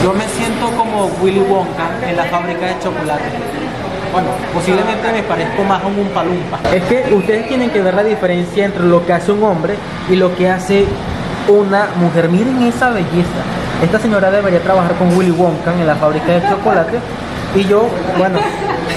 Yo me siento como Willy Wonka en la fábrica de chocolate. Bueno, posiblemente me parezco más a un Oompa Loompa. Es que ustedes tienen que ver la diferencia entre lo que hace un hombre y lo que hace una mujer. Miren esa belleza. Esta señora debería trabajar con Willy Wonka en la fábrica de chocolate. Y yo, bueno,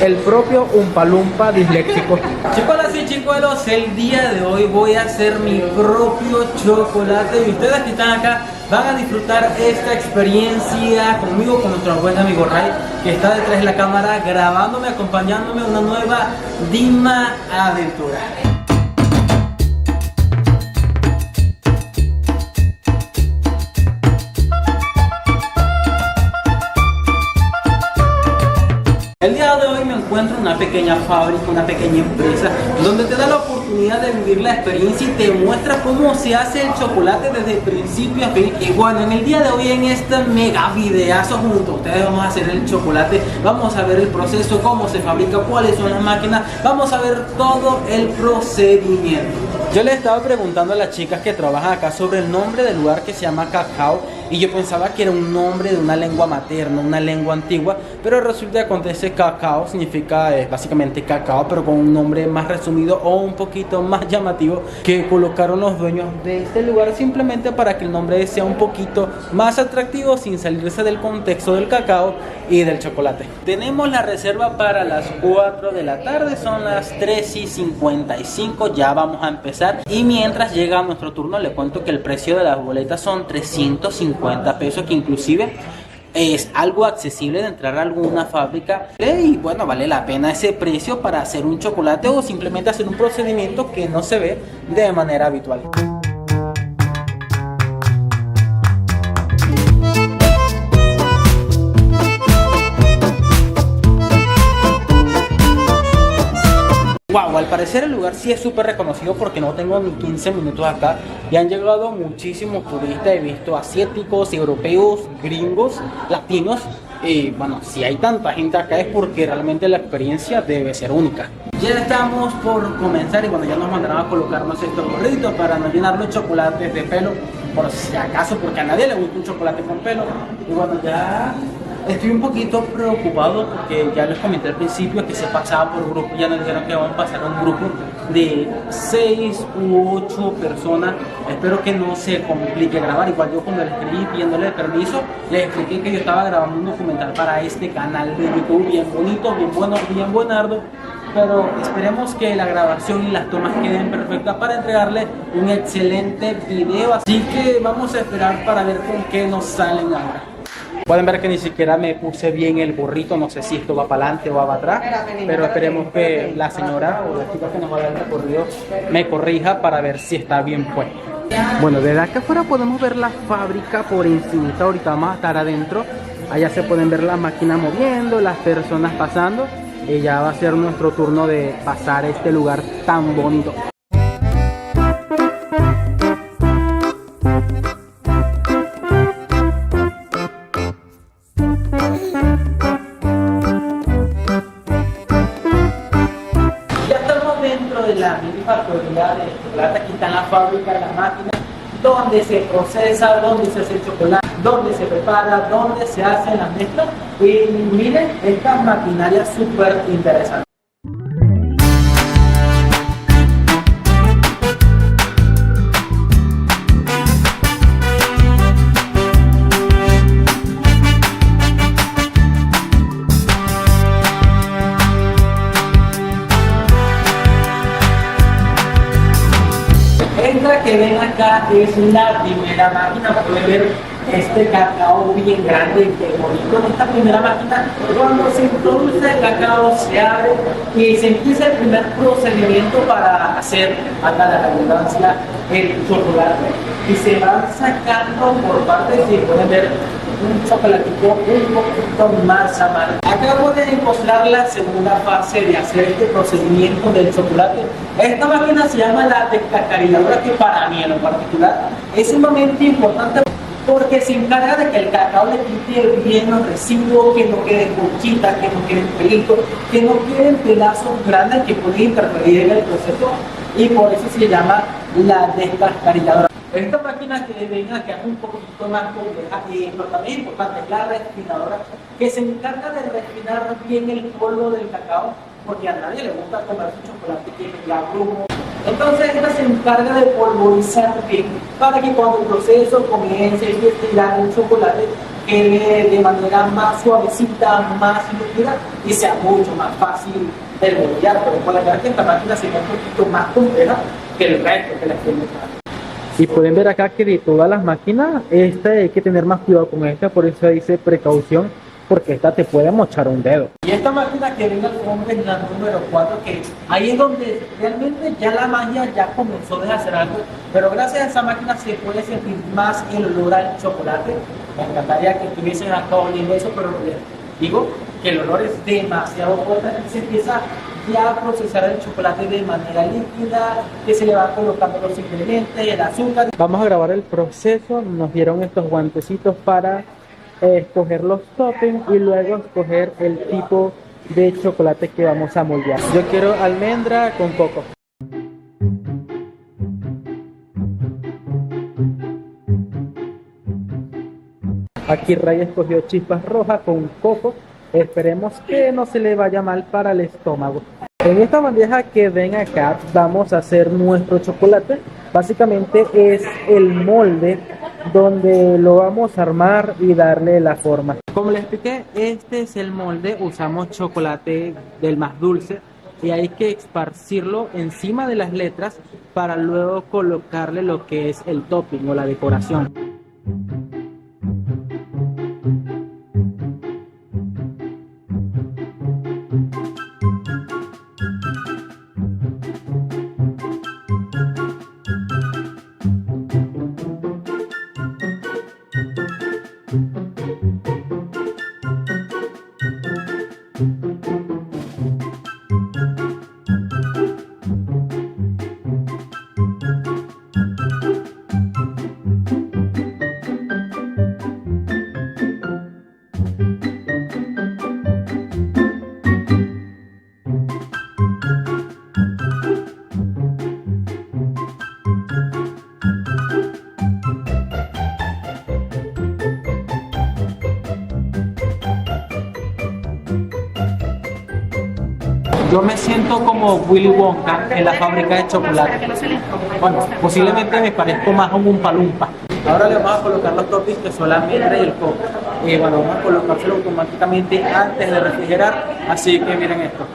el propio Oompa Loompa disléxico. Chicuelas y chicuelos, el día de hoy voy a hacer mi propio chocolate. Y ustedes que están acá van a disfrutar esta experiencia conmigo, con nuestro buen amigo Ray, que está detrás de la cámara grabándome, acompañándome en una nueva Dima aventura. El día de hoy me encuentro en una pequeña fábrica, una pequeña empresa, donde te da la oportunidad de vivir la experiencia y te muestra cómo se hace el chocolate desde principio a fin. Y bueno, en el día de hoy, en este mega videazo junto a ustedes, vamos a hacer el chocolate, vamos a ver el proceso, cómo se fabrica, cuáles son las máquinas, vamos a ver todo el procedimiento. Yo le estaba preguntando a las chicas que trabajan acá sobre el nombre del lugar que se llama Cacao, y yo pensaba que era un nombre de una lengua materna, una lengua antigua, pero resulta que acontece cacao significa básicamente cacao, pero con un nombre más resumido o un poquito más llamativo que colocaron los dueños de este lugar simplemente para que el nombre sea un poquito más atractivo sin salirse del contexto del cacao y del chocolate. Tenemos la reserva para las 4 de la tarde, son las 3:55, ya vamos a empezar. Y mientras llega nuestro turno, le cuento que el precio de las boletas son 350 pesos, que inclusive es algo accesible de entrar a alguna fábrica, y bueno, vale la pena ese precio para hacer un chocolate o simplemente hacer un procedimiento que no se ve de manera habitual. Wow, al parecer el lugar sí es súper reconocido porque no tengo ni 15 minutos acá y han llegado muchísimos turistas. He visto asiáticos, europeos, gringos, latinos, y bueno, si hay tanta gente acá es porque realmente la experiencia debe ser única. Ya estamos por comenzar y bueno, ya nos mandarán a colocarnos estos gorritos para no llenar los chocolates de pelo, por si acaso, porque a nadie le gusta un chocolate con pelo. Y bueno, ya estoy un poquito preocupado porque ya les comenté al principio que se pasaba por grupo. Ya nos dijeron que vamos a pasar a un grupo de 6 u 8 personas. Espero que no se complique grabar. Igual yo cuando le escribí pidiéndole permiso, les expliqué que yo estaba grabando un documental para este canal de YouTube bien bonito, bien bueno, bien buenardo. Pero esperemos que la grabación y las tomas queden perfectas para entregarles un excelente video. Así que vamos a esperar para ver con qué nos salen ahora. Pueden ver que ni siquiera me puse bien el gorrito, no sé si esto va para adelante o va para atrás, pero esperemos que la señora o la chica que nos va a dar el recorrido me corrija para ver si está bien puesto. Bueno, desde acá afuera podemos ver la fábrica por encima. Ahorita vamos a estar adentro, allá se pueden ver las máquinas moviendo, las personas pasando, y ya va a ser nuestro turno de pasar a este lugar tan bonito. De la mini factoría de chocolate. Aquí está la fábrica, la máquina donde se procesa, donde se hace el chocolate, donde se prepara, donde se hace la mezcla. Y miren esta maquinaria súper interesante. Esta que ven acá es la primera máquina. Pueden ver este cacao bien grande y bien bonito. En esta primera máquina, cuando se introduce el cacao, se abre y se empieza el primer procedimiento para hacer, acá la redundancia, el chocolate. Y se van sacando por partes y pueden ver un chocolatico un poquito más amargo. Acá pueden encontrar la segunda fase de hacer este procedimiento del chocolate. Esta máquina se llama la descascarilladora, que para mí en lo particular es sumamente importante porque se encarga de que el cacao le quite bien los residuos, que no queden conchitas, que no queden pelitos, que no queden pedazos grandes que pueden interferir en el proceso, y por eso se llama la descascarilladora. Esta máquina que ven acá es un poquito más compleja, pero también es importante, es la refinadora que se encarga de refinar bien el polvo del cacao, porque a nadie le gusta comer su chocolate que tenga grumo. Entonces esta se encarga de polvorizar bien para que cuando el proceso comience a estirar el chocolate quede de manera más suavecita, más líquida y sea mucho más fácil de moldear. Pero por la verdad que esta máquina sería un poquito más compleja que el resto que la estoy mostrando. Y pueden ver acá que de todas las máquinas, esta hay que tener más cuidado con esta, por eso dice precaución, porque esta te puede mochar un dedo. Y esta máquina que venga con la número 4, que ahí es donde realmente ya la magia ya comenzó a hacer algo, pero gracias a esa máquina se puede sentir más el olor al chocolate. Me encantaría que estuviesen acá oliendo eso, pero digo que el olor es demasiado fuerte y se empieza ya a procesar el chocolate de manera líquida, que se le van colocando los ingredientes, el azúcar. Vamos a grabar el proceso. Nos dieron estos guantecitos para escoger los toppings y luego escoger el tipo de chocolate que vamos a moldear. Yo quiero almendra con coco. Aquí Ray escogió chispas rojas con coco. Esperemos que no se le vaya mal para el estómago. En esta bandeja que ven acá vamos a hacer nuestro chocolate. Básicamente es el molde donde lo vamos a armar y darle la forma. Como les expliqué, este es el molde. Usamos chocolate del más dulce y hay que esparcirlo encima de las letras para luego colocarle lo que es el topping o la decoración. Yo me siento como Willy Wonka en la fábrica de chocolate. Bueno, posiblemente me parezco más a un Oompa Loompa. Ahora le vamos a colocar los toppings que son la almendra y el coco. Bueno, vamos a colocárselo automáticamente antes de refrigerar, así que miren esto.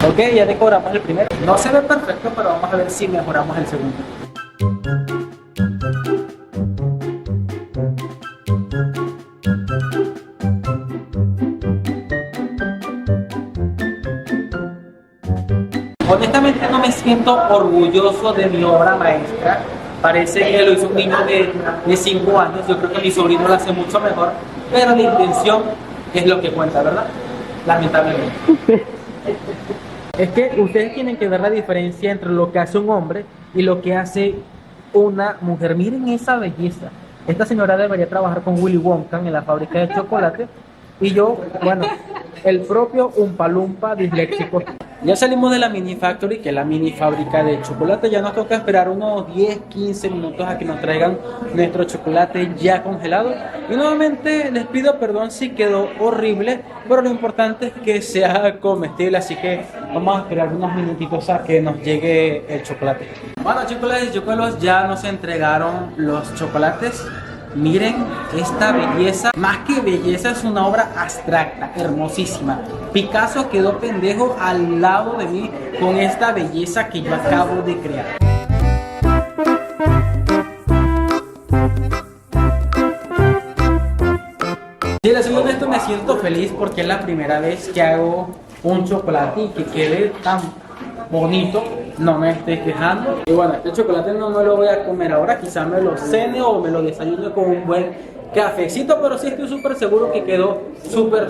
Ok, ya decoramos el primero. No se ve perfecto, pero vamos a ver si mejoramos el segundo. Honestamente no me siento orgulloso de mi obra maestra. Parece que lo hizo un niño de 5 años. Yo creo que mi sobrino lo hace mucho mejor. Pero la intención es lo que cuenta, ¿verdad? Lamentablemente. Es que ustedes tienen que ver la diferencia entre lo que hace un hombre y lo que hace una mujer. Miren esa belleza. Esta señora debería trabajar con Willy Wonka en la fábrica de chocolate. Y yo, bueno, el propio Oompa Loompa disléxico. Ya salimos de la Mini Factory, que es la mini fábrica de chocolate. Ya nos toca esperar unos 10-15 minutos a que nos traigan nuestro chocolate ya congelado. Y nuevamente les pido perdón si quedó horrible, pero lo importante es que sea comestible. Así que vamos a esperar unos minutitos a que nos llegue el chocolate. Bueno, chicos y chocolos, ya nos entregaron los chocolates. Miren esta belleza. Más que belleza, es una obra abstracta, hermosísima. Picasso quedó pendejo al lado de mí con esta belleza que yo acabo de crear. Si les soy honesto, me siento feliz porque es la primera vez que hago un chocolate y que quede tan bonito. No me estoy quejando. Y bueno, este chocolate no me lo voy a comer ahora. Quizás me lo cene o me lo desayune con un buen cafecito, pero sí estoy súper seguro que quedó súper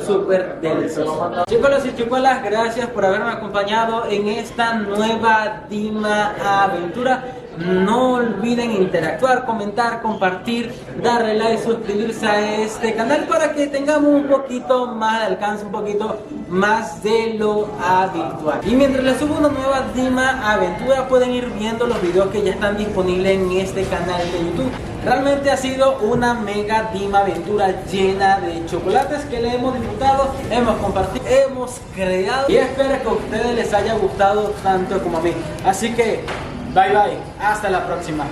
delicioso. Chicos y chicuelas, gracias por haberme acompañado en esta nueva Dima aventura. no olviden interactuar, comentar, compartir, darle like, suscribirse a este canal para que tengamos un poquito más de alcance, un poquito más de lo habitual. Y mientras les subo una nueva Dima aventura, pueden ir viendo los videos que ya están disponibles en este canal de YouTube. Realmente ha sido una mega Dima aventura llena de chocolates que le hemos disfrutado, hemos compartido, hemos creado, y espero que a ustedes les haya gustado tanto como a mí. Así que bye bye, hasta la próxima.